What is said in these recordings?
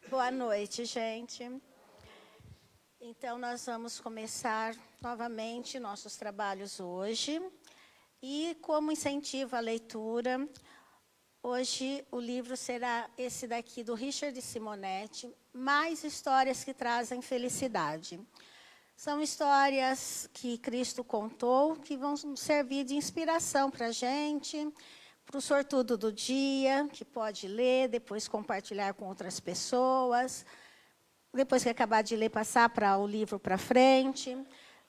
Boa noite, gente. Então, nós vamos começar novamente nossos trabalhos hoje. E, como incentivo à leitura, hoje o livro será esse daqui, do Richard Simonetti, Mais Histórias que Trazem Felicidade. São histórias que Cristo contou, que vão servir de inspiração para a gente, para o sortudo do dia, que pode ler, depois compartilhar com outras pessoas. Depois que acabar de ler, passar para o livro para frente.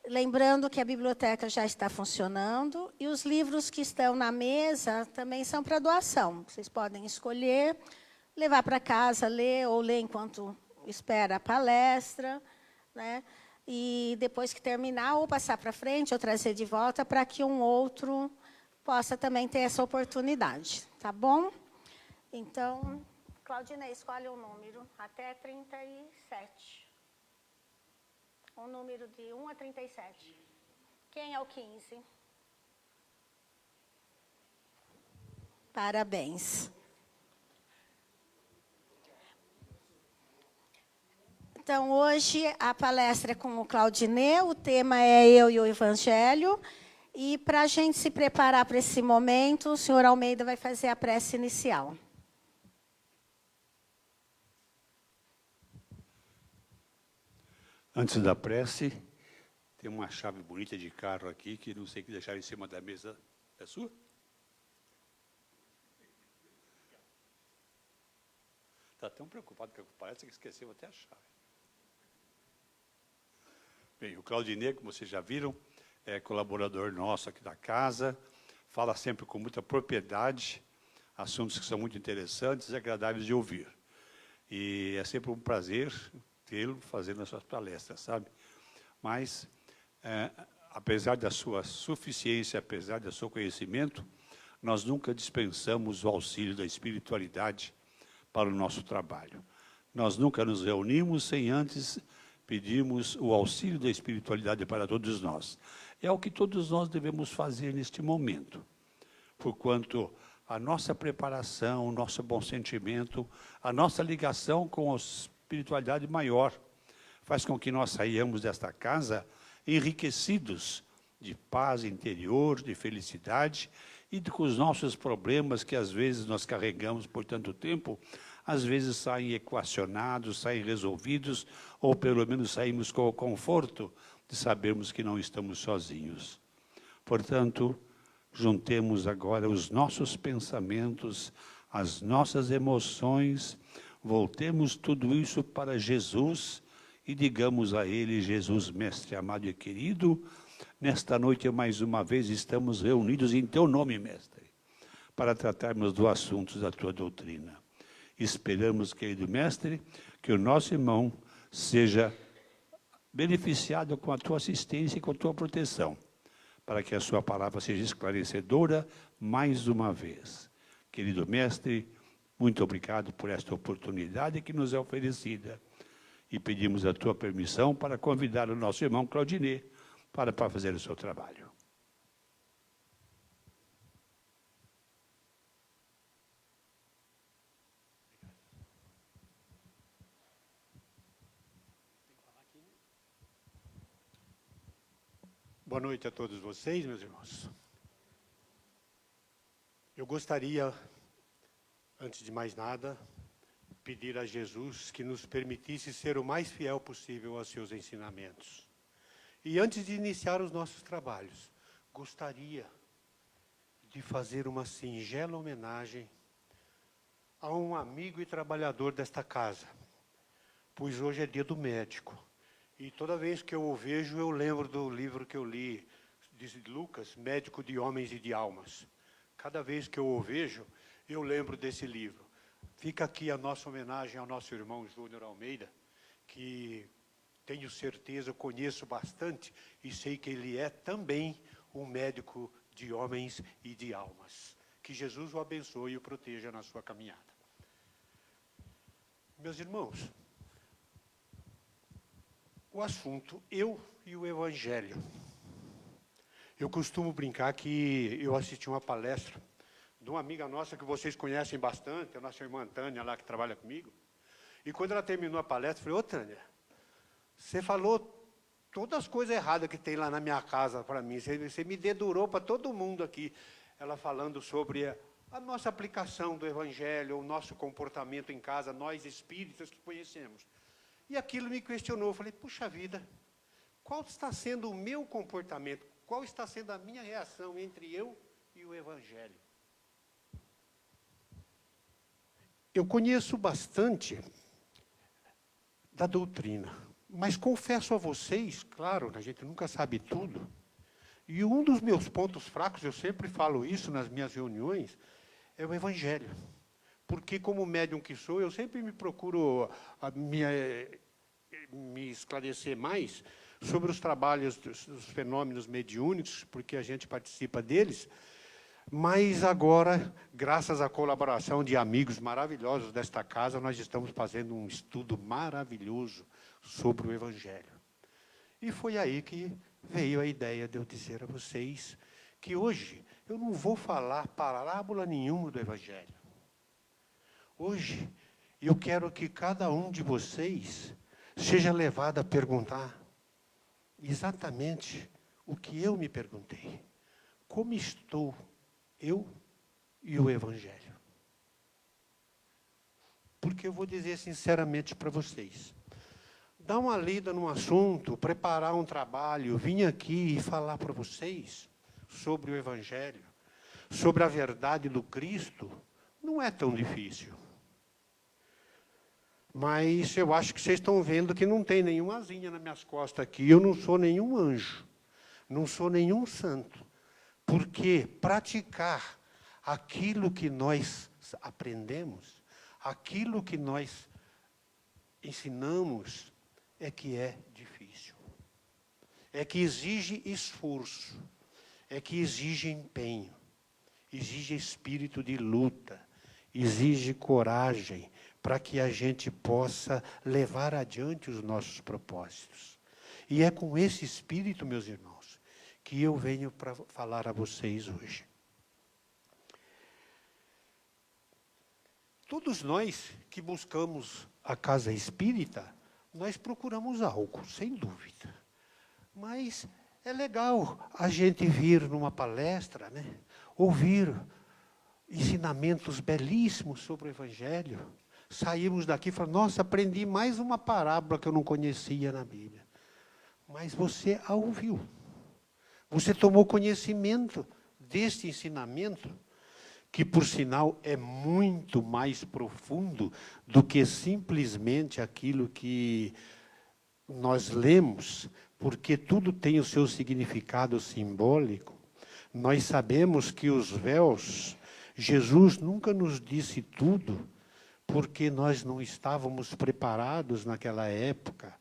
Lembrando que a biblioteca já está funcionando e os livros que estão na mesa também são para doação. Vocês podem escolher, levar para casa, ler ou ler enquanto espera a palestra, né? E depois que terminar, ou passar para frente ou trazer de volta para que um outro possa também ter essa oportunidade. Tá bom? Então, Claudinei, escolhe um número até 37. Um número de 1 a 37. Quem é o 15? Parabéns. Então, hoje a palestra é com o Claudinei, o tema é Eu e o Evangelho. E para a gente se preparar para esse momento, o senhor Almeida vai fazer a prece inicial. Antes da prece, tem uma chave bonita de carro aqui, que não sei o que deixar em cima da mesa. É sua? Está tão preocupado que parece que esqueceu até a chave. Bem, o Claudinei, como vocês já viram, é colaborador nosso aqui da casa, fala sempre com muita propriedade, assuntos que são muito interessantes e agradáveis de ouvir. E é sempre um prazer tê-lo fazendo as suas palestras, sabe? Mas, apesar da sua suficiência, apesar do seu conhecimento, nós nunca dispensamos o auxílio da espiritualidade para o nosso trabalho. Nós nunca nos reunimos sem antes pedirmos o auxílio da espiritualidade para todos nós. É o que todos nós devemos fazer neste momento, porquanto a nossa preparação, o nosso bom sentimento, a nossa ligação com a espiritualidade maior, faz com que nós saiamos desta casa enriquecidos de paz interior, de felicidade, e com os nossos problemas que às vezes nós carregamos por tanto tempo, às vezes saem equacionados, saem resolvidos, ou pelo menos saímos com o conforto de sabermos que não estamos sozinhos. Portanto, juntemos agora os nossos pensamentos, as nossas emoções, voltemos tudo isso para Jesus e digamos a Ele: Jesus, Mestre amado e querido, nesta noite mais uma vez estamos reunidos em Teu nome, Mestre, para tratarmos dos assuntos da Tua doutrina. Esperamos, querido Mestre, que o nosso irmão seja beneficiado com a Tua assistência e com a Tua proteção, para que a Sua palavra seja esclarecedora mais uma vez. Querido Mestre, muito obrigado por esta oportunidade que nos é oferecida. E pedimos a Tua permissão para convidar o nosso irmão Claudinei para fazer o seu trabalho. Boa noite a todos vocês, meus irmãos. Eu gostaria, antes de mais nada, pedir a Jesus que nos permitisse ser o mais fiel possível aos seus ensinamentos. E antes de iniciar os nossos trabalhos, gostaria de fazer uma singela homenagem a um amigo e trabalhador desta casa, pois hoje é dia do médico. E toda vez que eu o vejo, eu lembro do livro que eu li, de Lucas, Médico de Homens e de Almas. Cada vez que eu o vejo, eu lembro desse livro. Fica aqui a nossa homenagem ao nosso irmão Júnior Almeida, que tenho certeza, conheço bastante, e sei que ele é também um médico de homens e de almas. Que Jesus o abençoe e o proteja na sua caminhada. Meus irmãos, o assunto, eu e o Evangelho. Eu costumo brincar que eu assisti uma palestra de uma amiga nossa que vocês conhecem bastante, a nossa irmã Tânia, lá que trabalha comigo. E quando ela terminou a palestra, eu falei, ô Tânia, você falou todas as coisas erradas que tem lá na minha casa para mim, você me dedurou para todo mundo aqui. Ela falando sobre a nossa aplicação do Evangelho, o nosso comportamento em casa, nós espíritas que conhecemos. E aquilo me questionou, eu falei, puxa vida, qual está sendo o meu comportamento? Qual está sendo a minha reação entre eu e o Evangelho? Eu conheço bastante da doutrina, mas confesso a vocês, claro, a gente nunca sabe tudo, e um dos meus pontos fracos, eu sempre falo isso nas minhas reuniões, é o Evangelho. Porque, como médium que sou, eu sempre me procuro me esclarecer mais sobre os trabalhos dos fenômenos mediúnicos, porque a gente participa deles, mas agora, graças à colaboração de amigos maravilhosos desta casa, nós estamos fazendo um estudo maravilhoso sobre o Evangelho. E foi aí que veio a ideia de eu dizer a vocês que hoje eu não vou falar parábola nenhuma do Evangelho. Hoje eu quero que cada um de vocês seja levado a perguntar exatamente o que eu me perguntei. Como estou eu e o Evangelho? Porque eu vou dizer sinceramente para vocês, dar uma lida num assunto, preparar um trabalho, vir aqui e falar para vocês sobre o Evangelho, sobre a verdade do Cristo, não é tão difícil. Mas eu acho que vocês estão vendo que não tem nenhuma asinha nas minhas costas aqui, eu não sou nenhum anjo, não sou nenhum santo, porque praticar aquilo que nós aprendemos, aquilo que nós ensinamos, é que é difícil. É que exige esforço, é que exige empenho, exige espírito de luta, exige coragem, para que a gente possa levar adiante os nossos propósitos. E é com esse espírito, meus irmãos, que eu venho para falar a vocês hoje. Todos nós que buscamos a casa espírita, nós procuramos algo, sem dúvida. Mas é legal a gente vir numa palestra, né? Ouvir ensinamentos belíssimos sobre o Evangelho. Saímos daqui e falamos, nossa, aprendi mais uma parábola que eu não conhecia na Bíblia. Mas você a ouviu. Você tomou conhecimento deste ensinamento, que, por sinal, é muito mais profundo do que simplesmente aquilo que nós lemos, porque tudo tem o seu significado simbólico. Nós sabemos que os véus, Jesus nunca nos disse tudo, porque nós não estávamos preparados naquela época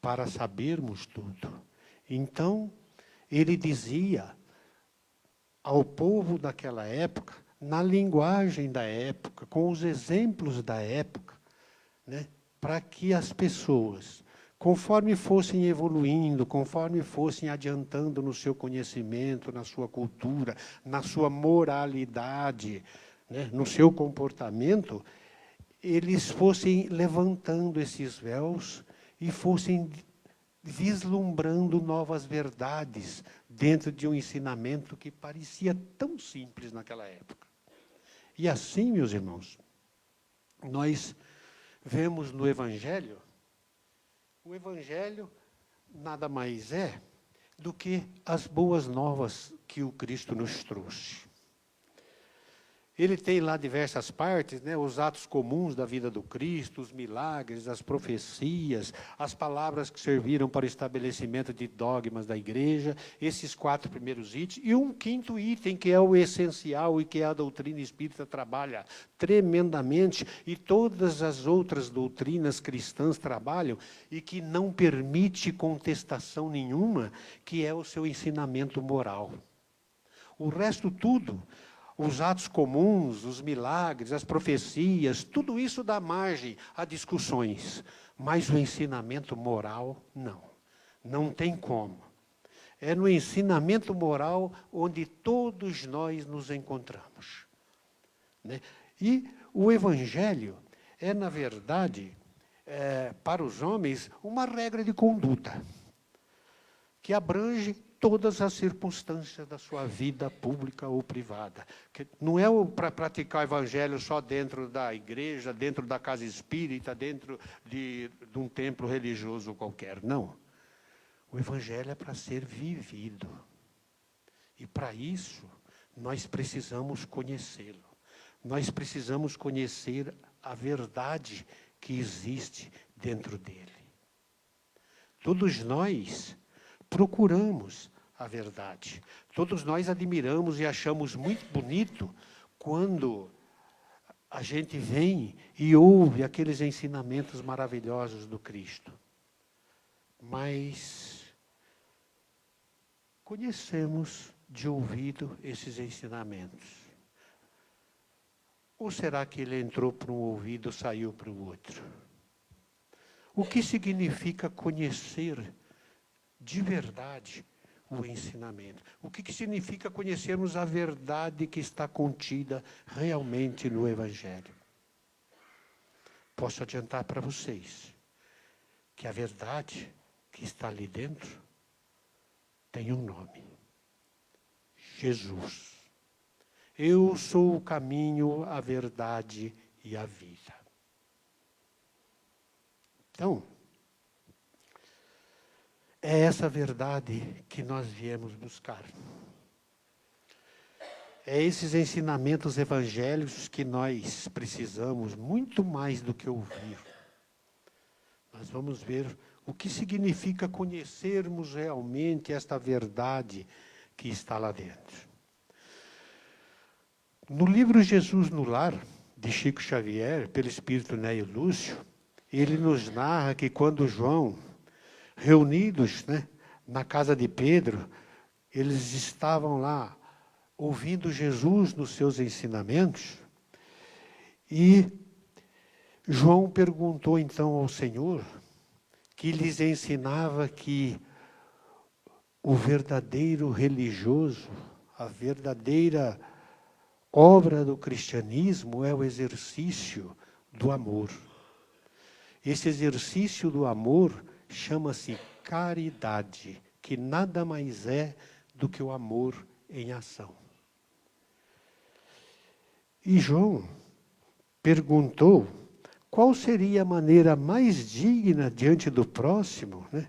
para sabermos tudo. Então, ele dizia ao povo daquela época, na linguagem da época, com os exemplos da época, né, para que as pessoas, conforme fossem evoluindo, conforme fossem adiantando no seu conhecimento, na sua cultura, na sua moralidade, né, no seu comportamento, eles fossem levantando esses véus e fossem vislumbrando novas verdades dentro de um ensinamento que parecia tão simples naquela época. E assim, meus irmãos, nós vemos no Evangelho, o Evangelho nada mais é do que as boas novas que o Cristo nos trouxe. Ele tem lá diversas partes, né, os atos comuns da vida do Cristo, os milagres, as profecias, as palavras que serviram para o estabelecimento de dogmas da igreja, esses 4 primeiros itens, e um 5º item, que é o essencial e que a doutrina espírita trabalha tremendamente, e todas as outras doutrinas cristãs trabalham, e que não permite contestação nenhuma, que é o seu ensinamento moral. O resto tudo, os atos comuns, os milagres, as profecias, tudo isso dá margem a discussões. Mas o ensinamento moral, não. Não tem como. É no ensinamento moral onde todos nós nos encontramos. né? E o Evangelho é, na verdade, para os homens, uma regra de conduta que abrange todas as circunstâncias da sua vida pública ou privada. Que não é para praticar o Evangelho só dentro da igreja, dentro da casa espírita, dentro de um templo religioso qualquer. Não. O Evangelho é para ser vivido. E, para isso, nós precisamos conhecê-lo. Nós precisamos conhecer a verdade que existe dentro dele. Todos nós procuramos a verdade. Todos nós admiramos e achamos muito bonito quando a gente vem e ouve aqueles ensinamentos maravilhosos do Cristo. Mas conhecemos de ouvido esses ensinamentos. Ou será que ele entrou para um ouvido e saiu para o outro? O que significa conhecer de verdade o ensinamento? O que significa conhecermos a verdade que está contida realmente no Evangelho? Posso adiantar para vocês que a verdade que está ali dentro tem um nome: Jesus. Eu sou o caminho, a verdade e a vida. Então, é essa verdade que nós viemos buscar. É esses ensinamentos evangélicos que nós precisamos, muito mais do que ouvir. Nós vamos ver o que significa conhecermos realmente esta verdade que está lá dentro. No livro Jesus no Lar, de Chico Xavier, pelo Espírito Néio Lúcio, ele nos narra que quando João, reunidos, né, na casa de Pedro, eles estavam lá ouvindo Jesus nos seus ensinamentos, e João perguntou então ao Senhor, que lhes ensinava que o verdadeiro religioso, a verdadeira obra do cristianismo é o exercício do amor. Esse exercício do amor chama-se caridade, que nada mais é do que o amor em ação. E João perguntou qual seria a maneira mais digna diante do próximo, né?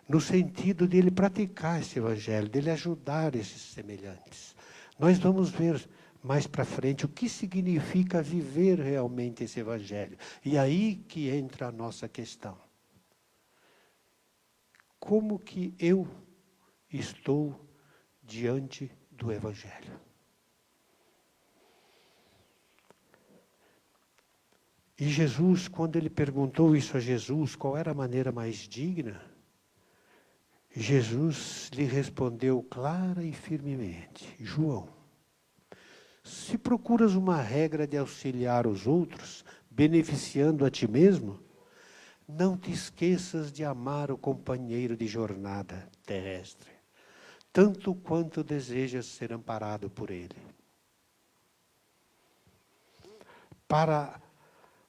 No sentido de ele praticar esse evangelho, dele ajudar esses semelhantes. Nós vamos ver mais para frente o que significa viver realmente esse evangelho. E aí que entra a nossa questão. Como que eu estou diante do evangelho? E Jesus, quando ele perguntou isso a Jesus, qual era a maneira mais digna, Jesus lhe respondeu clara e firmemente: João, se procuras uma regra de auxiliar os outros, beneficiando a ti mesmo, não te esqueças de amar o companheiro de jornada terrestre, tanto quanto desejas ser amparado por ele. Para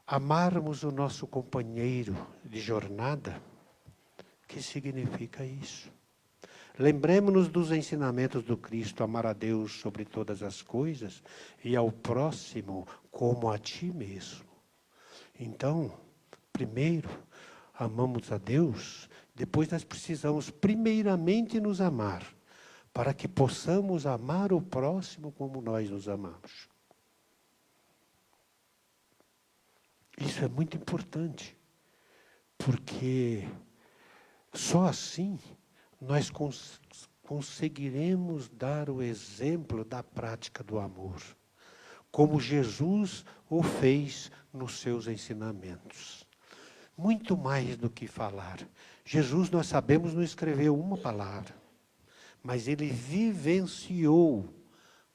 amarmos o nosso companheiro de jornada, o que significa isso? Lembremos-nos dos ensinamentos do Cristo: amar a Deus sobre todas as coisas e ao próximo como a ti mesmo. Então, primeiro, amamos a Deus, depois nós precisamos primeiramente nos amar, para que possamos amar o próximo como nós nos amamos. Isso é muito importante, porque só assim nós conseguiremos dar o exemplo da prática do amor, como Jesus o fez nos seus ensinamentos. Muito mais do que falar. Jesus, nós sabemos, não escreveu uma palavra, mas ele vivenciou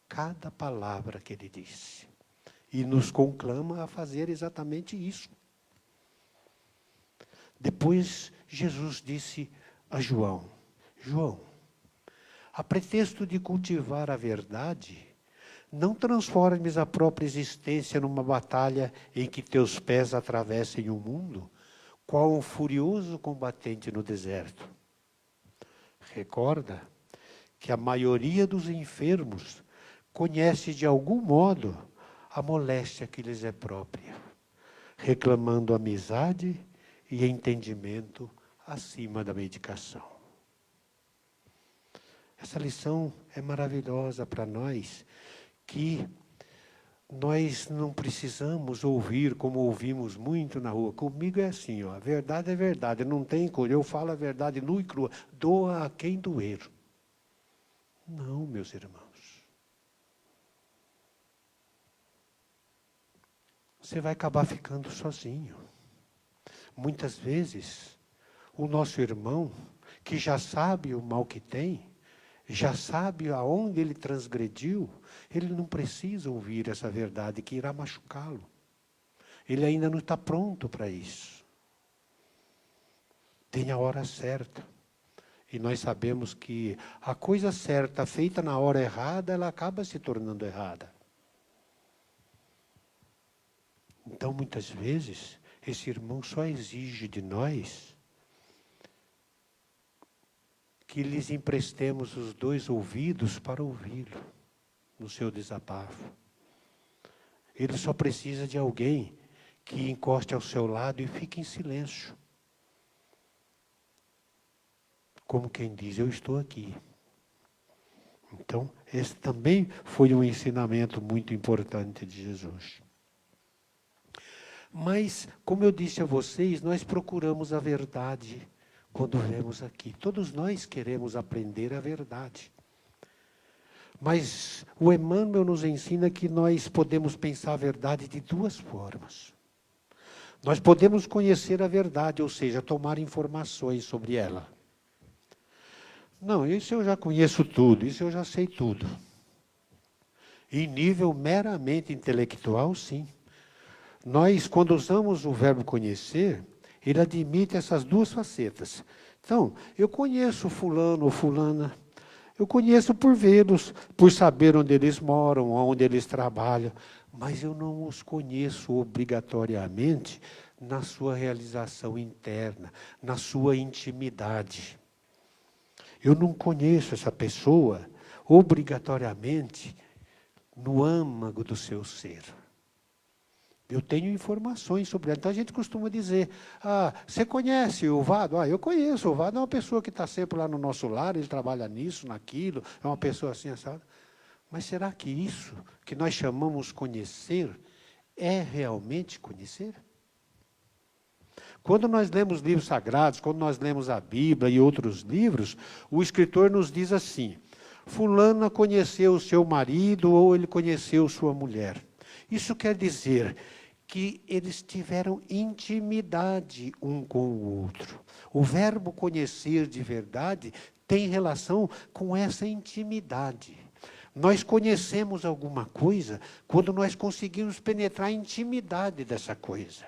cada palavra que ele disse. E nos conclama a fazer exatamente isso. Depois, Jesus disse a João: João, a pretexto de cultivar a verdade, Não transformes a própria existência numa batalha em que teus pés atravessem o mundo, qual um furioso combatente no deserto. Recorda que a maioria dos enfermos conhece de algum modo a moléstia que lhes é própria, reclamando amizade e entendimento acima da medicação. Essa lição é maravilhosa para nós, que nós não precisamos ouvir como ouvimos muito na rua. Comigo é assim, ó, a verdade é verdade, não tem coisa, eu falo a verdade nua e crua, doa a quem doer. Não, meus irmãos. Você vai acabar ficando sozinho. Muitas vezes, o nosso irmão, que já sabe o mal que tem, já sabe aonde ele transgrediu, ele não precisa ouvir essa verdade que irá machucá-lo. Ele ainda não está pronto para isso. Tem a hora certa. E nós sabemos que a coisa certa feita na hora errada, ela acaba se tornando errada. Então, muitas vezes, esse irmão só exige de nós que lhes emprestemos os 2 ouvidos para ouvi-lo no seu desabafo. Ele só precisa de alguém que encoste ao seu lado e fique em silêncio. Como quem diz, eu estou aqui. Então, esse também foi um ensinamento muito importante de Jesus. Mas, como eu disse a vocês, nós procuramos a verdade quando vemos aqui. Todos nós queremos aprender a verdade. Mas o Emmanuel nos ensina que nós podemos pensar a verdade de 2 formas. Nós podemos conhecer a verdade, ou seja, tomar informações sobre ela. Não, isso eu já conheço tudo, isso eu já sei tudo. Em nível meramente intelectual, sim. Nós, quando usamos o verbo conhecer, ele admite essas 2 facetas. Então, eu conheço fulano ou fulana, eu conheço por vê-los, por saber onde eles moram, onde eles trabalham, mas eu não os conheço obrigatoriamente na sua realização interna, na sua intimidade. Eu não conheço essa pessoa obrigatoriamente no âmago do seu ser. Eu tenho informações sobre ela. Então a gente costuma dizer, você conhece o Vado? Eu conheço, o Vado é uma pessoa que está sempre lá no nosso lar, ele trabalha nisso, naquilo, é uma pessoa assim, sabe? Mas será que isso que nós chamamos conhecer é realmente conhecer? Quando nós lemos livros sagrados, quando nós lemos a Bíblia e outros livros, o escritor nos diz assim, fulana conheceu o seu marido ou ele conheceu sua mulher. Isso quer dizer que eles tiveram intimidade um com o outro. O verbo conhecer de verdade tem relação com essa intimidade. Nós conhecemos alguma coisa quando nós conseguimos penetrar a intimidade dessa coisa.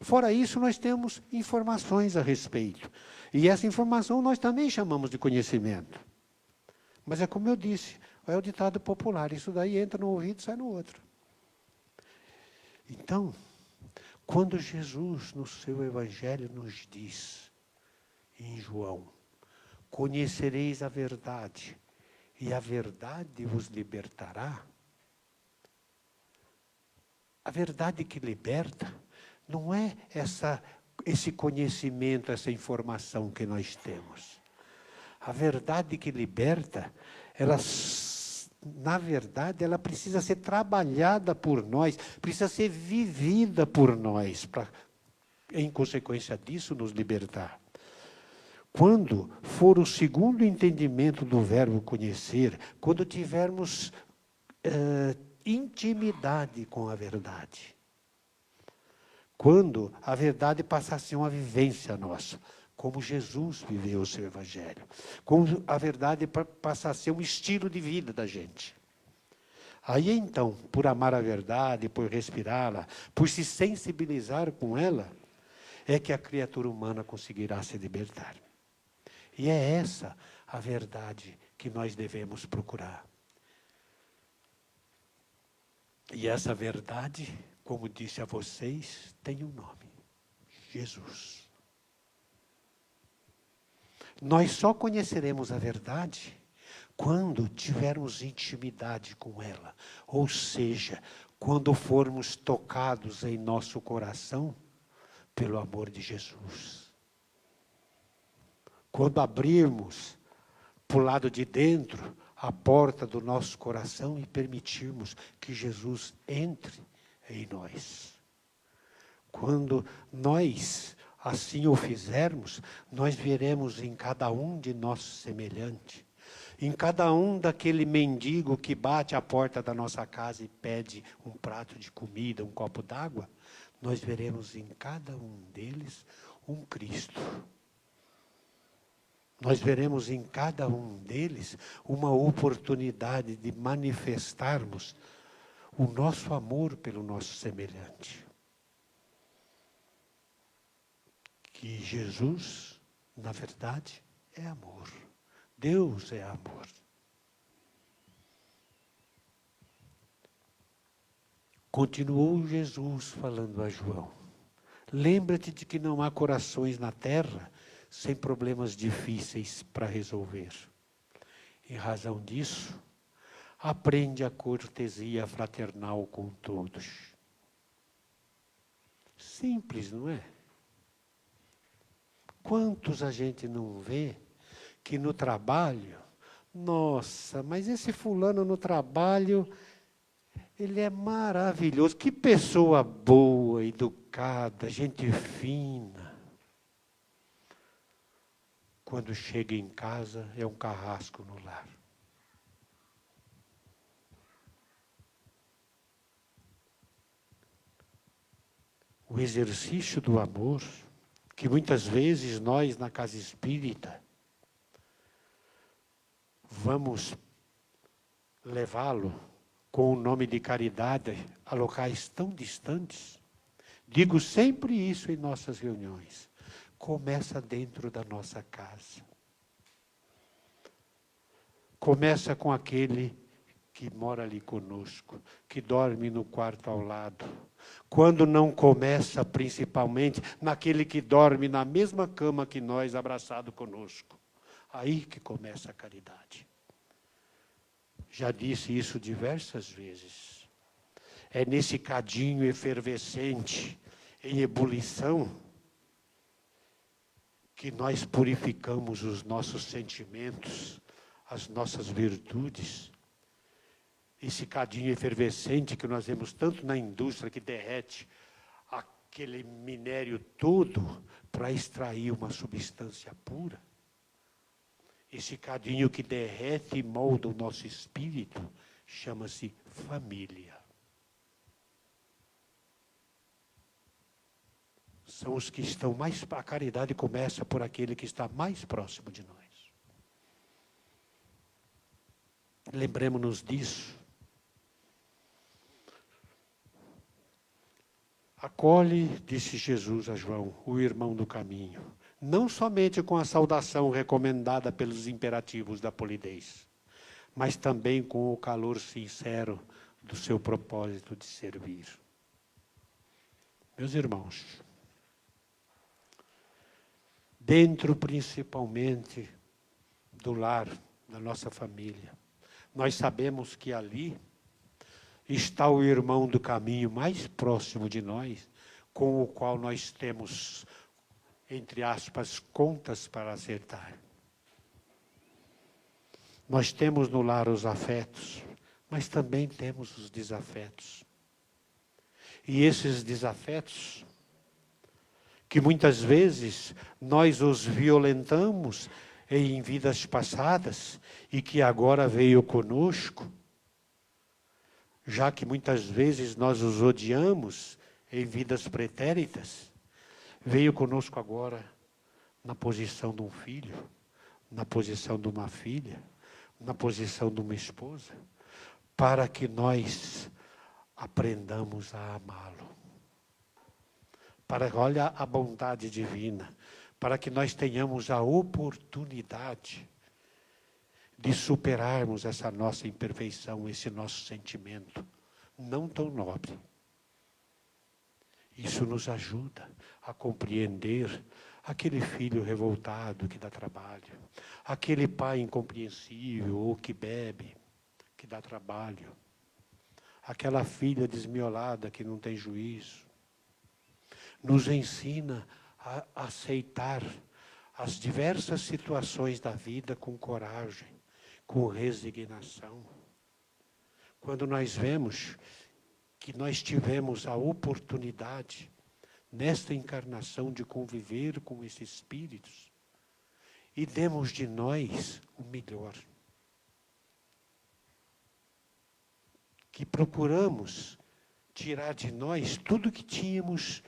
Fora isso, nós temos informações a respeito. E essa informação nós também chamamos de conhecimento. Mas é como eu disse, é o ditado popular, isso daí entra no ouvido e sai no outro. Então, quando Jesus, no seu Evangelho, nos diz, em João, conhecereis a verdade, e a verdade vos libertará, a verdade que liberta não é esse conhecimento, essa informação que nós temos. A verdade que liberta, na verdade, ela precisa ser trabalhada por nós, precisa ser vivida por nós, para, em consequência disso, nos libertar. Quando for o segundo entendimento do verbo conhecer, quando tivermos intimidade com a verdade, quando a verdade passar a ser uma vivência nossa, como Jesus viveu o seu Evangelho. Como a verdade passa a ser um estilo de vida da gente. Aí então, por amar a verdade, por respirá-la, por se sensibilizar com ela, é que a criatura humana conseguirá se libertar. E é essa a verdade que nós devemos procurar. E essa verdade, como disse a vocês, tem um nome: Jesus. Nós só conheceremos a verdade quando tivermos intimidade com ela. Ou seja, quando formos tocados em nosso coração pelo amor de Jesus. Quando abrirmos para o lado de dentro a porta do nosso coração e permitirmos que Jesus entre em nós. Quando nós assim o fizermos, nós veremos em cada um de nós semelhante. Em cada um daquele mendigo que bate à porta da nossa casa e pede um prato de comida, um copo d'água, nós veremos em cada um deles um Cristo. Nós veremos em cada um deles uma oportunidade de manifestarmos o nosso amor pelo nosso semelhante. Que Jesus, na verdade, é amor. Deus é amor. Continuou Jesus falando a João: lembra-te de que não há corações na terra sem problemas difíceis para resolver. Em razão disso, aprende a cortesia fraternal com todos. Simples, não é? Quantos a gente não vê que no trabalho, nossa, mas esse fulano no trabalho, ele é maravilhoso. Que pessoa boa, educada, gente fina. Quando chega em casa, é um carrasco no lar. O exercício do amor, que muitas vezes nós, na casa espírita, vamos levá-lo com o nome de caridade a locais tão distantes. Digo sempre isso em nossas reuniões. Começa dentro da nossa casa. Começa com aquele que mora ali conosco, que dorme no quarto ao lado. Quando não começa, principalmente, naquele que dorme na mesma cama que nós, abraçado conosco. Aí que começa a caridade. Já disse isso diversas vezes. É nesse cadinho efervescente, em ebulição, que nós purificamos os nossos sentimentos, as nossas virtudes. Esse cadinho efervescente que nós vemos tanto na indústria, que derrete aquele minério todo para extrair uma substância pura. Esse cadinho que derrete e molda o nosso espírito chama-se família. São os que estão mais... A caridade começa por aquele que está mais próximo de nós. Lembremos-nos disso. Acolhe, disse Jesus a João, o irmão do caminho, não somente com a saudação recomendada pelos imperativos da polidez, mas também com o calor sincero do seu propósito de servir. Meus irmãos, dentro principalmente do lar, da nossa família, nós sabemos que ali está o irmão do caminho mais próximo de nós, com o qual nós temos, entre aspas, contas para acertar. Nós temos no lar os afetos, mas também temos os desafetos. E esses desafetos, que muitas vezes nós os violentamos em vidas passadas e que agora veio conosco, já que muitas vezes nós os odiamos em vidas pretéritas, veio conosco agora na posição de um filho, na posição de uma filha, na posição de uma esposa, para que nós aprendamos a amá-lo. Olha a bondade divina, para que nós tenhamos a oportunidade de superarmos essa nossa imperfeição, esse nosso sentimento não tão nobre. Isso nos ajuda a compreender aquele filho revoltado que dá trabalho, aquele pai incompreensível ou que bebe, que dá trabalho, aquela filha desmiolada que não tem juízo. Nos ensina a aceitar as diversas situações da vida com coragem, com resignação. Quando nós vemos que nós tivemos a oportunidade, nesta encarnação, de conviver com esses espíritos, e demos de nós o melhor. Que procuramos tirar de nós tudo que tínhamos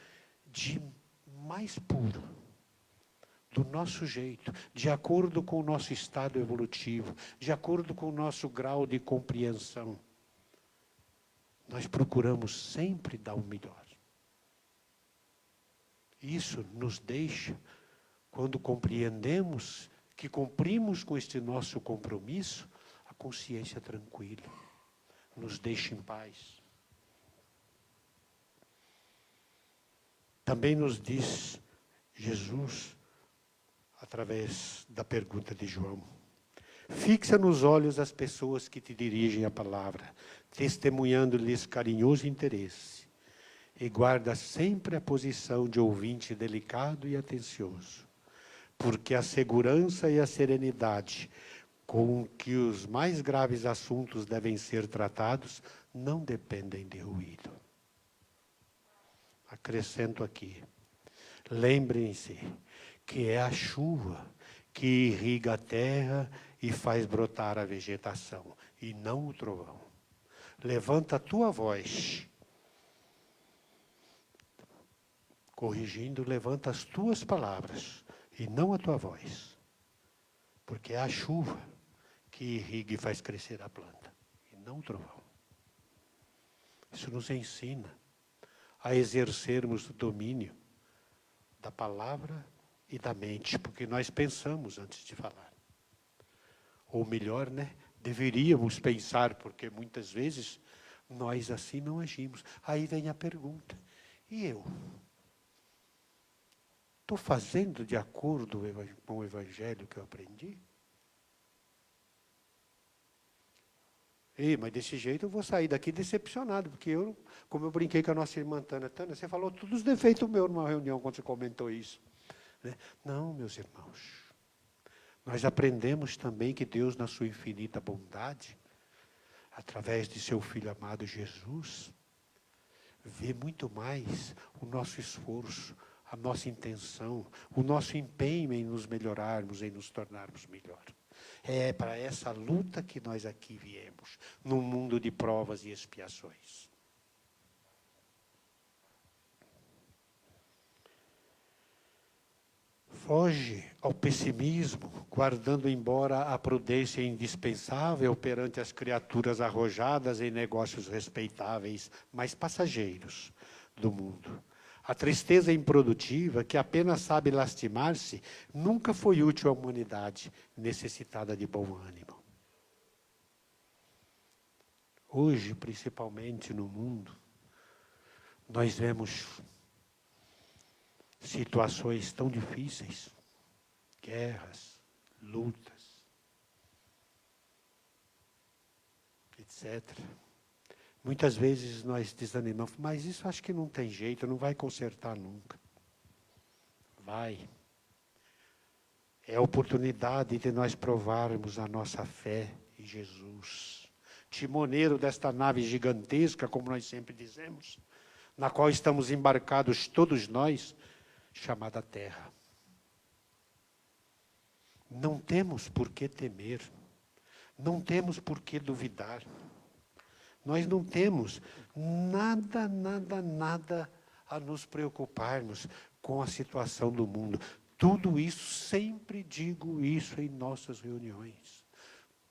de mais puro, do nosso jeito, de acordo com o nosso estado evolutivo, de acordo com o nosso grau de compreensão. Nós procuramos sempre dar o melhor. Isso nos deixa, quando compreendemos que cumprimos com este nosso compromisso, a consciência tranquila, nos deixa em paz. Também nos diz Jesus, através da pergunta de João: fixa nos olhos as pessoas que te dirigem a palavra, testemunhando-lhes carinhoso interesse, e guarda sempre a posição de ouvinte delicado e atencioso, porque a segurança e a serenidade com que os mais graves assuntos devem ser tratados não dependem de ruído. Acrescento aqui, lembrem-se que é a chuva que irriga a terra e faz brotar a vegetação, e não o trovão. Levanta a tua voz, corrigindo, levanta as tuas palavras, e não a tua voz, porque é a chuva que irriga e faz crescer a planta, e não o trovão. Isso nos ensina a exercermos o domínio da palavra e da mente, porque nós pensamos antes de falar. Ou melhor, deveríamos pensar, porque muitas vezes nós assim não agimos. Aí vem a pergunta: e eu? Estou fazendo de acordo com o evangelho que eu aprendi? Mas desse jeito eu vou sair daqui decepcionado, porque eu, como eu brinquei com a nossa irmã Tânia, você falou todos os defeitos meus numa reunião quando você comentou isso. Não, meus irmãos. Nós aprendemos também que Deus, na sua infinita bondade, através de seu Filho amado Jesus, vê muito mais o nosso esforço, a nossa intenção, o nosso empenho em nos melhorarmos, em nos tornarmos melhor. É para essa luta que nós aqui viemos, num mundo de provas e expiações. Foge ao pessimismo, guardando embora a prudência indispensável perante as criaturas arrojadas em negócios respeitáveis, mas passageiros do mundo. A tristeza improdutiva, que apenas sabe lastimar-se, nunca foi útil à humanidade, necessitada de bom ânimo. Hoje, principalmente no mundo, nós vemos situações tão difíceis, guerras, lutas, etc. Muitas vezes nós desanimamos, mas isso acho que não tem jeito, não vai consertar nunca. Vai. É a oportunidade de nós provarmos a nossa fé em Jesus, timoneiro desta nave gigantesca, como nós sempre dizemos, na qual estamos embarcados todos nós, chamada Terra. Não temos por que temer, não temos por que duvidar. Nós não temos nada a nos preocuparmos com a situação do mundo. Tudo isso, sempre digo isso em nossas reuniões.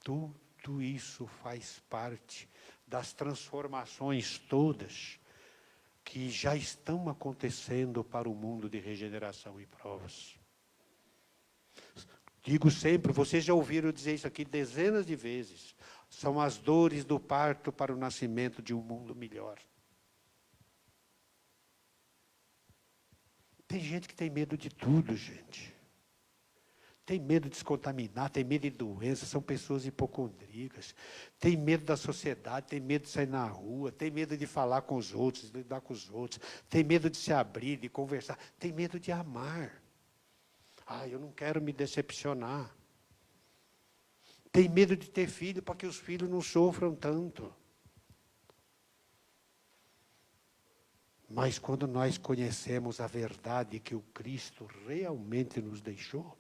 Tudo isso faz parte das transformações todas que já estão acontecendo para o mundo de regeneração e provas. Digo sempre, vocês já ouviram dizer isso aqui dezenas de vezes. São as dores do parto para o nascimento de um mundo melhor. Tem gente que tem medo de tudo, gente. Tem medo de se contaminar, tem medo de doença, são pessoas hipocondríacas. Tem medo da sociedade, tem medo de sair na rua, tem medo de falar com os outros, de lidar com os outros. Tem medo de se abrir, de conversar. Tem medo de amar. Eu não quero me decepcionar. Tem medo de ter filho para que os filhos não sofram tanto. Mas quando nós conhecemos a verdade que o Cristo realmente nos deixou,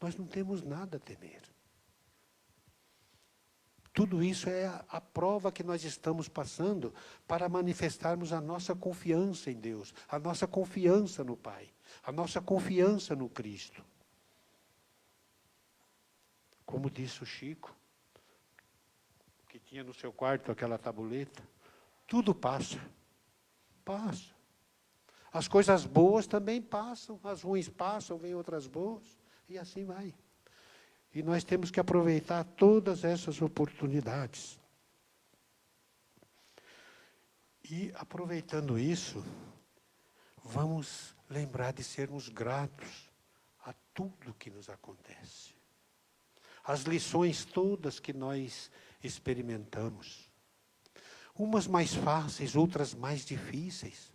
nós não temos nada a temer. Tudo isso é a prova que nós estamos passando para manifestarmos a nossa confiança em Deus, a nossa confiança no Pai, a nossa confiança no Cristo. Como disse o Chico, que tinha no seu quarto aquela tabuleta, tudo passa. Passa. As coisas boas também passam, as ruins passam, vêm outras boas, e assim vai. E nós temos que aproveitar todas essas oportunidades. E, aproveitando isso, vamos lembrar de sermos gratos a tudo que nos acontece. As lições todas que nós experimentamos. Umas mais fáceis, outras mais difíceis.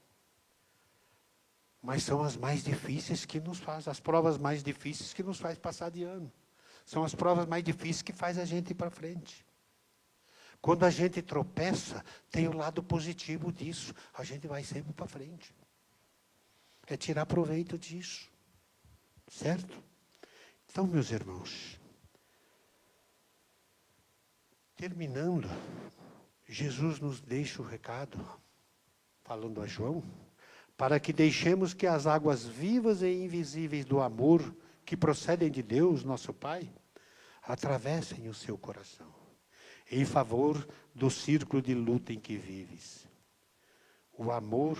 Mas são as mais difíceis que nos fazem, as provas mais difíceis que nos faz passar de ano. São as provas mais difíceis que faz a gente ir para frente. Quando a gente tropeça, tem o lado positivo disso. A gente vai sempre para frente. É tirar proveito disso. Certo? Então, meus irmãos, terminando, Jesus nos deixa o recado, falando a João, para que deixemos que as águas vivas e invisíveis do amor, que procedem de Deus, nosso Pai, atravessem o seu coração, em favor do círculo de luta em que vives. O amor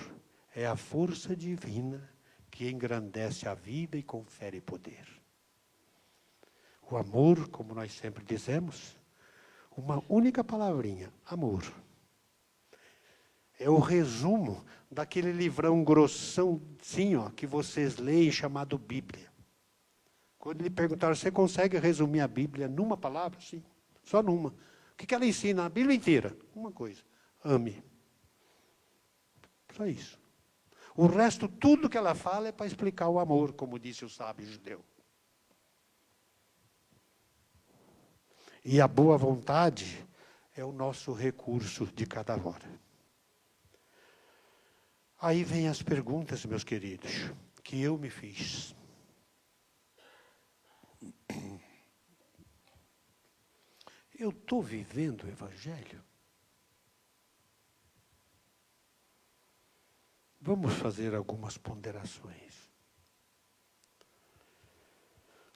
é a força divina que engrandece a vida e confere poder. O amor, como nós sempre dizemos, uma única palavrinha, amor. É o resumo daquele livrão grossão, sim, que vocês leem, chamado Bíblia. Quando lhe perguntaram, você consegue resumir a Bíblia numa palavra? Sim, só numa. O que ela ensina? A Bíblia inteira. Uma coisa, ame. Só isso. O resto, tudo que ela fala é para explicar o amor, como disse o sábio judeu. E a boa vontade é o nosso recurso de cada hora. Aí vem as perguntas, meus queridos, que eu me fiz. Eu estou vivendo o Evangelho? Vamos fazer algumas ponderações.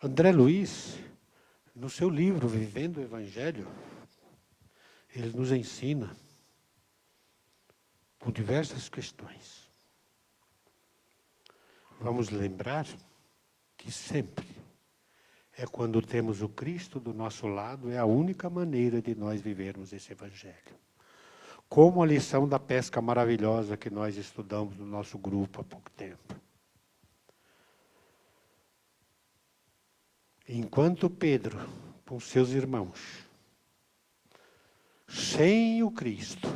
André Luiz, no seu livro Vivendo o Evangelho, ele nos ensina com diversas questões. Vamos lembrar que sempre é quando temos o Cristo do nosso lado, é a única maneira de nós vivermos esse Evangelho. Como a lição da pesca maravilhosa que nós estudamos no nosso grupo há pouco tempo. Enquanto Pedro, com seus irmãos, sem o Cristo,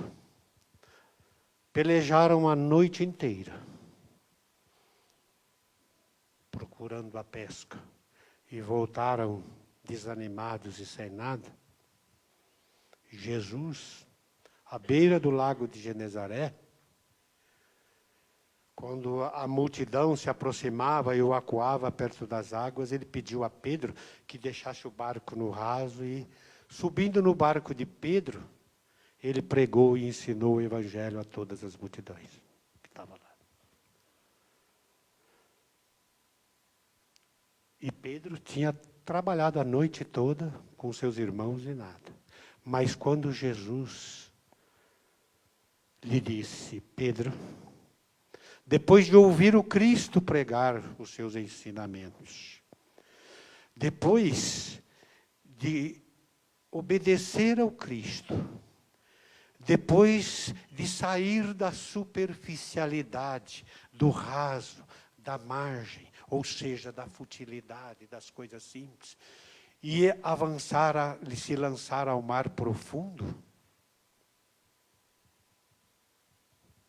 pelejaram a noite inteira, procurando a pesca, e voltaram desanimados e sem nada, Jesus, à beira do lago de Genezaré, quando a multidão se aproximava e o acuava perto das águas, ele pediu a Pedro que deixasse o barco no raso e, subindo no barco de Pedro, ele pregou e ensinou o Evangelho a todas as multidões que estavam lá. E Pedro tinha trabalhado a noite toda com seus irmãos e nada. Mas quando Jesus lhe disse, Pedro, depois de ouvir o Cristo pregar os seus ensinamentos, depois de obedecer ao Cristo, depois de sair da superficialidade, do raso, da margem, ou seja, da futilidade, das coisas simples, e avançar, se lançar ao mar profundo,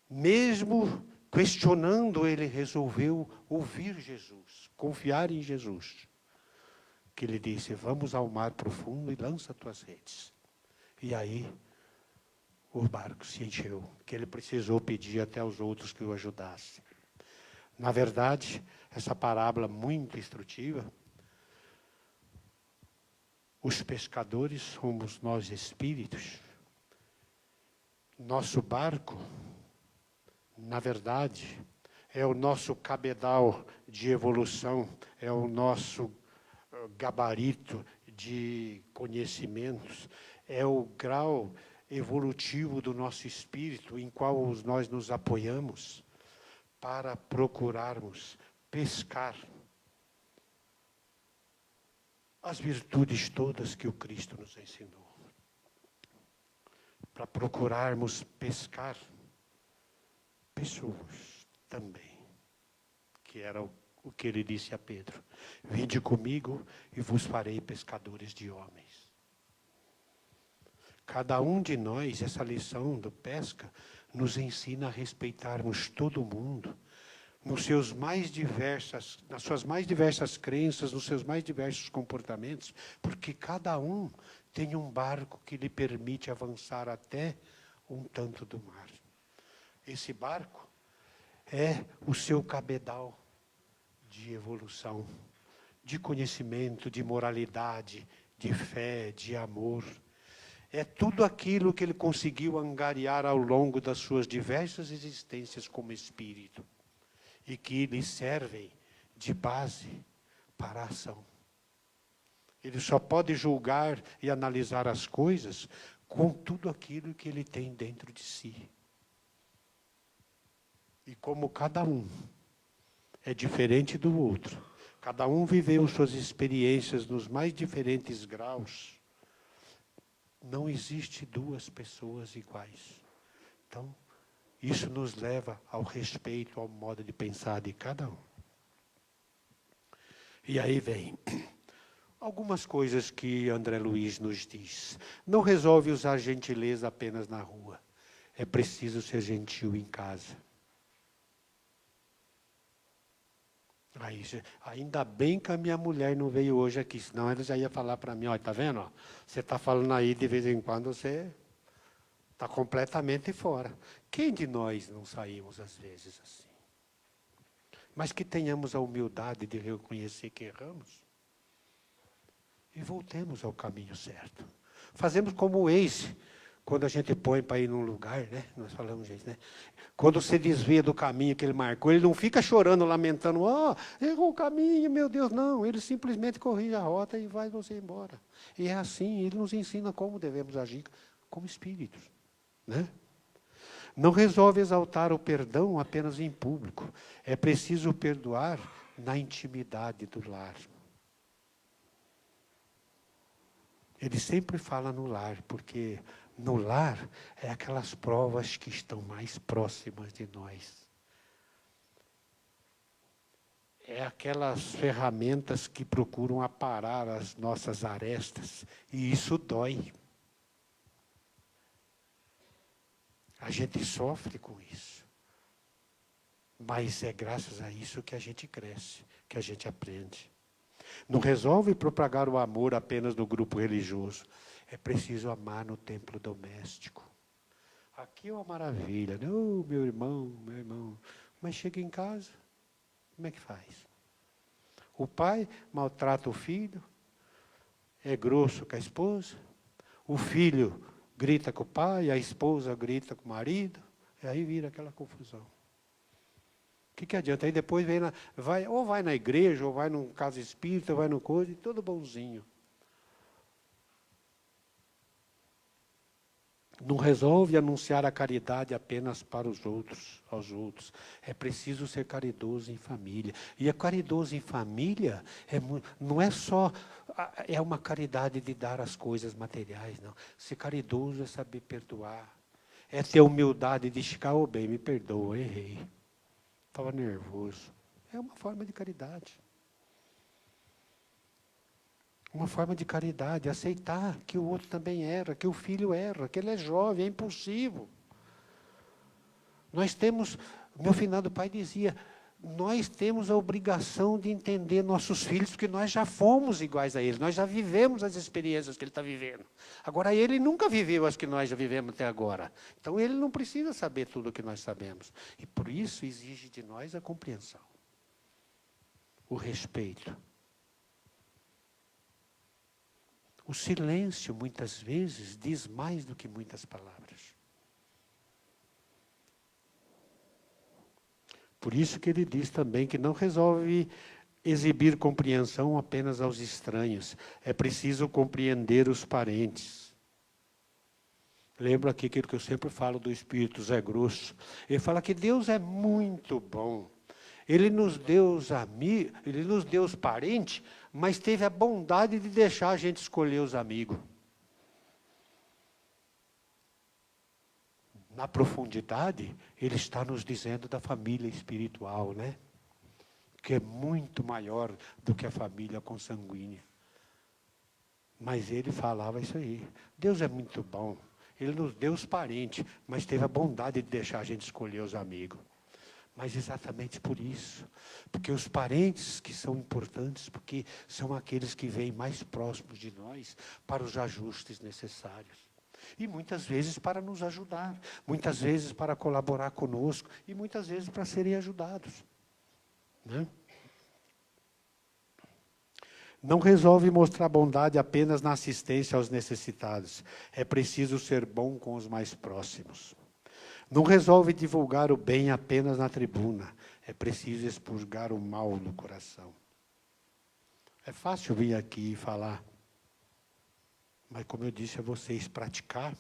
mesmo questionando, ele resolveu ouvir Jesus, confiar em Jesus. Que ele disse, vamos ao mar profundo e lança tuas redes. E aí, o barco se encheu, que ele precisou pedir até aos outros que o ajudassem. Na verdade, essa parábola muito instrutiva, os pescadores somos nós espíritos. Nosso barco, na verdade, é o nosso cabedal de evolução, é o nosso gabarito de conhecimentos, é o grau evolutivo do nosso espírito em qual nós nos apoiamos para procurarmos pescar as virtudes todas que o Cristo nos ensinou. Para procurarmos pescar pessoas também, que era o que ele disse a Pedro. Vinde comigo e vos farei pescadores de homens. Cada um de nós, essa lição do pesca, nos ensina a respeitarmos todo mundo, nas suas mais diversas crenças, nos seus mais diversos comportamentos, porque cada um tem um barco que lhe permite avançar até um tanto do mar. Esse barco é o seu cabedal de evolução, de conhecimento, de moralidade, de fé, de amor. É tudo aquilo que ele conseguiu angariar ao longo das suas diversas existências como espírito e que lhe servem de base para a ação. Ele só pode julgar e analisar as coisas com tudo aquilo que ele tem dentro de si. E como cada um é diferente do outro, cada um viveu suas experiências nos mais diferentes graus, não existe duas pessoas iguais. Então, isso nos leva ao respeito, ao modo de pensar de cada um. E aí vem algumas coisas que André Luiz nos diz. Não resolve usar gentileza apenas na rua. É preciso ser gentil em casa. Aí, ainda bem que a minha mulher não veio hoje aqui, senão ela já ia falar para mim, olha, tá vendo? Ó, você está falando aí de vez em quando, você está completamente fora. Quem de nós não saímos às vezes assim? Mas que tenhamos a humildade de reconhecer que erramos e voltemos ao caminho certo. Fazemos como o Waze, quando a gente põe para ir num lugar, né? Nós falamos isso, né? Quando você desvia do caminho que ele marcou, ele não fica chorando, lamentando, errou o caminho, meu Deus, não. Ele simplesmente corrige a rota e vai você embora. E é assim, ele nos ensina como devemos agir como espíritos, né? Não resolve exaltar o perdão apenas em público. É preciso perdoar na intimidade do lar. Ele sempre fala no lar, porque no lar é aquelas provas que estão mais próximas de nós. É aquelas ferramentas que procuram aparar as nossas arestas. E isso dói. A gente sofre com isso. Mas é graças a isso que a gente cresce, que a gente aprende. Não resolve propagar o amor apenas no grupo religioso. É preciso amar no templo doméstico. Aqui é uma maravilha, né? Oh, meu irmão. Mas chega em casa, como é que faz? O pai maltrata o filho, é grosso com a esposa, o filho grita com o pai, a esposa grita com o marido, e aí vira aquela confusão. O que adianta? Aí depois vai na igreja, ou vai num casa espírita, ou vai no coisa, e todo bonzinho. Não resolve anunciar a caridade apenas para aos outros. É preciso ser caridoso em família. E a caridoso em família não é só é uma caridade de dar as coisas materiais, não. Ser caridoso é saber perdoar. É ter humildade de chegar, ô bem, me perdoa, errei. Estava nervoso. É uma forma de caridade. Uma forma de caridade, aceitar que o outro também erra, que o filho erra, que ele é jovem, é impulsivo. Nós temos, meu finado pai dizia, nós temos a obrigação de entender nossos filhos, porque nós já fomos iguais a eles, nós já vivemos as experiências que ele está vivendo. Agora, ele nunca viveu as que nós já vivemos até agora. Então, ele não precisa saber tudo o que nós sabemos. E, por isso, exige de nós a compreensão, o respeito. O silêncio, muitas vezes, diz mais do que muitas palavras. Por isso que ele diz também que não resolve exibir compreensão apenas aos estranhos. É preciso compreender os parentes. Lembro aqui aquilo que eu sempre falo do Espírito Zé Grosso. Ele fala que Deus é muito bom. Ele nos deu os parentes, mas teve a bondade de deixar a gente escolher os amigos. Na profundidade, ele está nos dizendo da família espiritual, né? Que é muito maior do que a família consanguínea. Mas ele falava isso aí. Deus é muito bom. Ele nos deu os parentes, mas teve a bondade de deixar a gente escolher os amigos. Mas exatamente por isso. Porque os parentes que são importantes, porque são aqueles que vêm mais próximos de nós para os ajustes necessários. E muitas vezes para nos ajudar, muitas vezes para colaborar conosco, e muitas vezes para serem ajudados. Né? Não resolve mostrar bondade apenas na assistência aos necessitados. É preciso ser bom com os mais próximos. Não resolve divulgar o bem apenas na tribuna. É preciso expurgar o mal no coração. É fácil vir aqui e falar. Mas, como eu disse a vocês, praticar.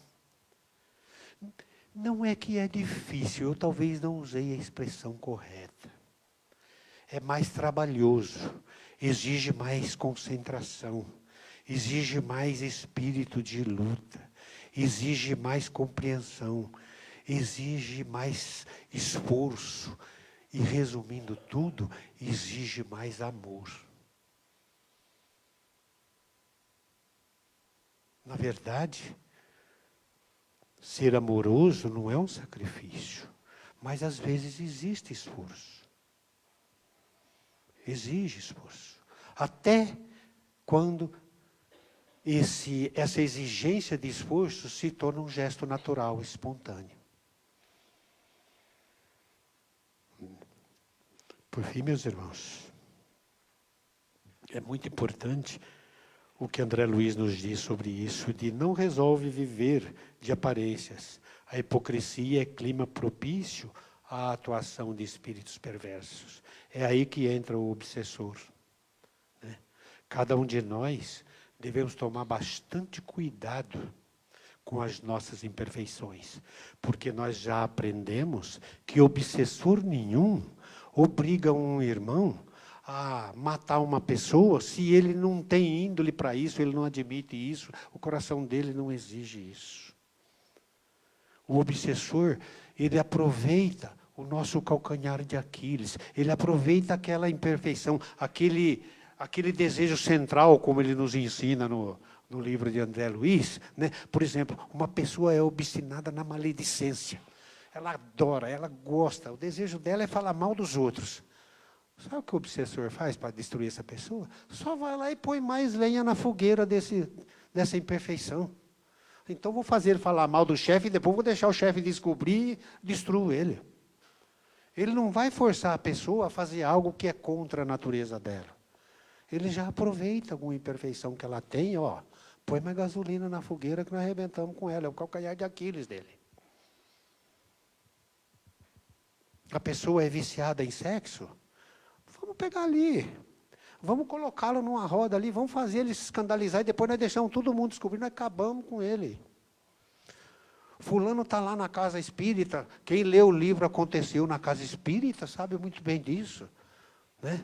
Não é que é difícil. Eu talvez não usei a expressão correta. É mais trabalhoso. Exige mais concentração. Exige mais espírito de luta. Exige mais compreensão. Exige mais esforço e, resumindo tudo, exige mais amor. Na verdade, ser amoroso não é um sacrifício, mas às vezes existe esforço. Exige esforço. Até quando essa exigência de esforço se torna um gesto natural, espontâneo. Por fim, meus irmãos, é muito importante o que André Luiz nos diz sobre isso, de não resolve viver de aparências. A hipocrisia é clima propício à atuação de espíritos perversos. É aí que entra o obsessor. Né? Cada um de nós devemos tomar bastante cuidado com as nossas imperfeições, porque nós já aprendemos que obsessor nenhum obriga um irmão a matar uma pessoa se ele não tem índole para isso, ele não admite isso, o coração dele não exige isso. O obsessor, ele aproveita o nosso calcanhar de Aquiles, ele aproveita aquela imperfeição, aquele desejo central, como ele nos ensina no livro de André Luiz, né? Por exemplo, uma pessoa é obstinada na maledicência. Ela adora, ela gosta, o desejo dela é falar mal dos outros. Sabe o que o obsessor faz para destruir essa pessoa? Só vai lá e põe mais lenha na fogueira dessa imperfeição. Então vou fazer ele falar mal do chefe e depois vou deixar o chefe descobrir e destruo ele. Ele não vai forçar a pessoa a fazer algo que é contra a natureza dela. Ele já aproveita alguma imperfeição que ela tem, põe mais gasolina na fogueira que nós arrebentamos com ela, é o calcanhar de Aquiles dele. A pessoa é viciada em sexo, vamos pegar ali, vamos colocá-lo numa roda ali, vamos fazer ele se escandalizar e depois nós deixamos todo mundo descobrir, nós acabamos com ele. fulano está lá na casa espírita. Quem lê o livro Aconteceu na Casa Espírita sabe muito bem disso. Né?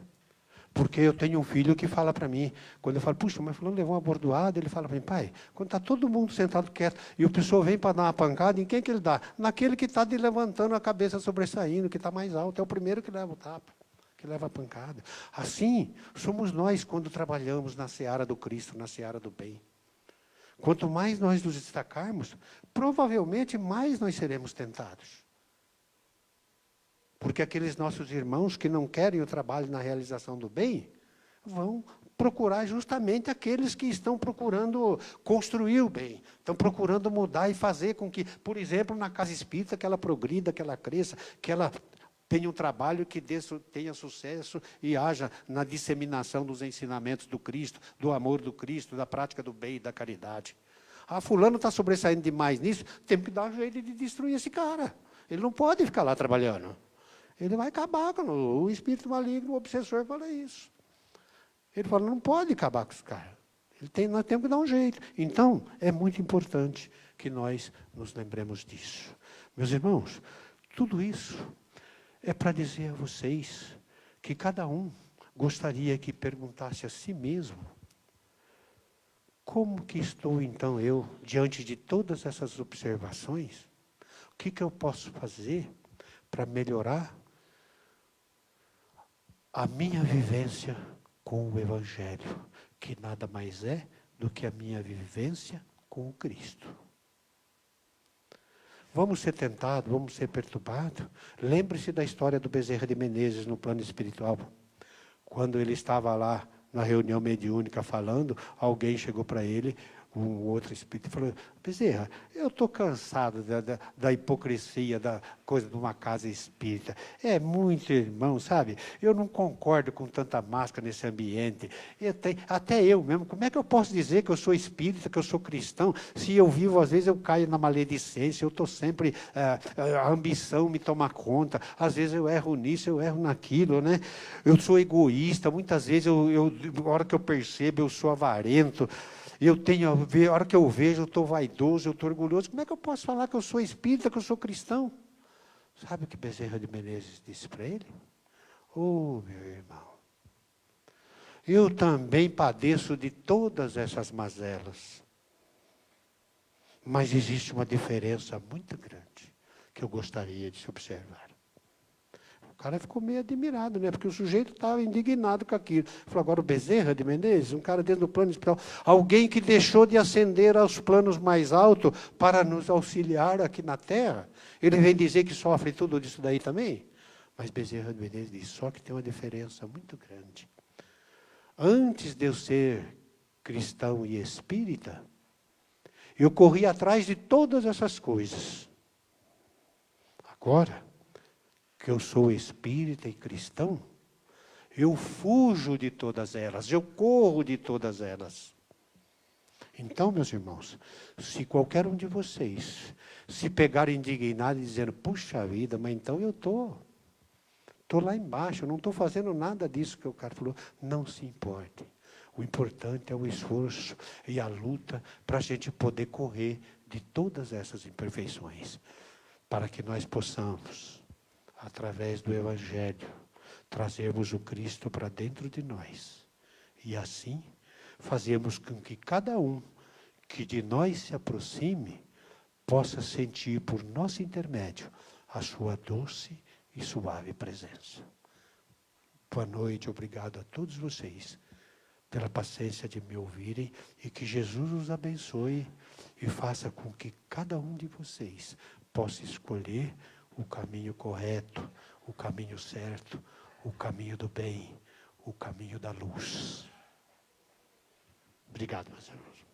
Porque eu tenho um filho que fala para mim, quando eu falo, puxa, mas fulano levou uma bordoada, ele fala para mim, pai, quando está todo mundo sentado quieto, e o pessoal vem para dar uma pancada, em quem que ele dá? Naquele que está levantando a cabeça sobressaindo, que está mais alto, é o primeiro que leva o tapa, que leva a pancada. Assim, somos nós quando trabalhamos na seara do Cristo, na seara do bem. Quanto mais nós nos destacarmos, provavelmente mais nós seremos tentados. Porque aqueles nossos irmãos que não querem o trabalho na realização do bem, vão procurar justamente aqueles que estão procurando construir o bem, estão procurando mudar e fazer com que, por exemplo, na casa espírita, que ela progrida, que ela cresça, que ela tenha um trabalho que tenha sucesso e haja na disseminação dos ensinamentos do Cristo, do amor do Cristo, da prática do bem e da caridade. Ah, fulano está sobressaindo demais nisso, temos que dar um jeito de destruir esse cara. Ele não pode ficar lá trabalhando. Ele vai acabar com o espírito maligno, o obsessor fala isso. Ele fala, não pode acabar com os caras. Nós temos que dar um jeito. Então, é muito importante que nós nos lembremos disso. Meus irmãos, tudo isso é para dizer a vocês que cada um gostaria que perguntasse a si mesmo, como que estou então eu, diante de todas essas observações? O que eu posso fazer para melhorar a minha vivência com o Evangelho, que nada mais é do que a minha vivência com o Cristo. Vamos ser tentados, vamos ser perturbados. Lembre-se da história do Bezerra de Menezes no plano espiritual. Quando ele estava lá na reunião mediúnica falando, alguém chegou para ele, um outro espírito, e falou, Bezerra, eu estou cansado da hipocrisia, da coisa de uma casa espírita. É muito irmão, sabe? Eu não concordo com tanta máscara nesse ambiente. Até eu mesmo, como é que eu posso dizer que eu sou espírita, que eu sou cristão, se eu vivo, às vezes eu caio na maledicência, eu estou sempre, a ambição me toma conta, às vezes eu erro nisso, eu erro naquilo, né? Eu sou egoísta, muitas vezes, a hora que eu percebo, eu sou avarento, a hora que eu vejo, eu estou vaidoso, eu estou orgulhoso. Como é que eu posso falar que eu sou espírita, que eu sou cristão? Sabe o que Bezerra de Menezes disse para ele? Oh, meu irmão, eu também padeço de todas essas mazelas. Mas existe uma diferença muito grande que eu gostaria de se observar. O cara ficou meio admirado, né? Porque o sujeito estava indignado com aquilo. Falou, agora o Bezerra de Menezes, um cara dentro do plano espiritual, alguém que deixou de ascender aos planos mais altos para nos auxiliar aqui na Terra. Ele vem dizer que sofre tudo isso daí também? Mas Bezerra de Menezes diz, só que tem uma diferença muito grande. Antes de eu ser cristão e espírita, eu corri atrás de todas essas coisas. Agora que eu sou espírita e cristão, eu fujo de todas elas, eu corro de todas elas. Então, meus irmãos, se qualquer um de vocês se pegar indignado e dizendo, puxa vida, mas então eu estou lá embaixo, eu não estou fazendo nada disso que o cara falou, não se importe. O importante é o esforço e a luta para a gente poder correr de todas essas imperfeições, para que nós possamos, através do Evangelho, trazermos o Cristo para dentro de nós. E assim, fazemos com que cada um que de nós se aproxime, possa sentir por nosso intermédio a sua doce e suave presença. Boa noite, obrigado a todos vocês pela paciência de me ouvirem e que Jesus os abençoe e faça com que cada um de vocês possa escolher o caminho correto, o caminho certo, o caminho do bem, o caminho da luz. Obrigado, meus irmãos.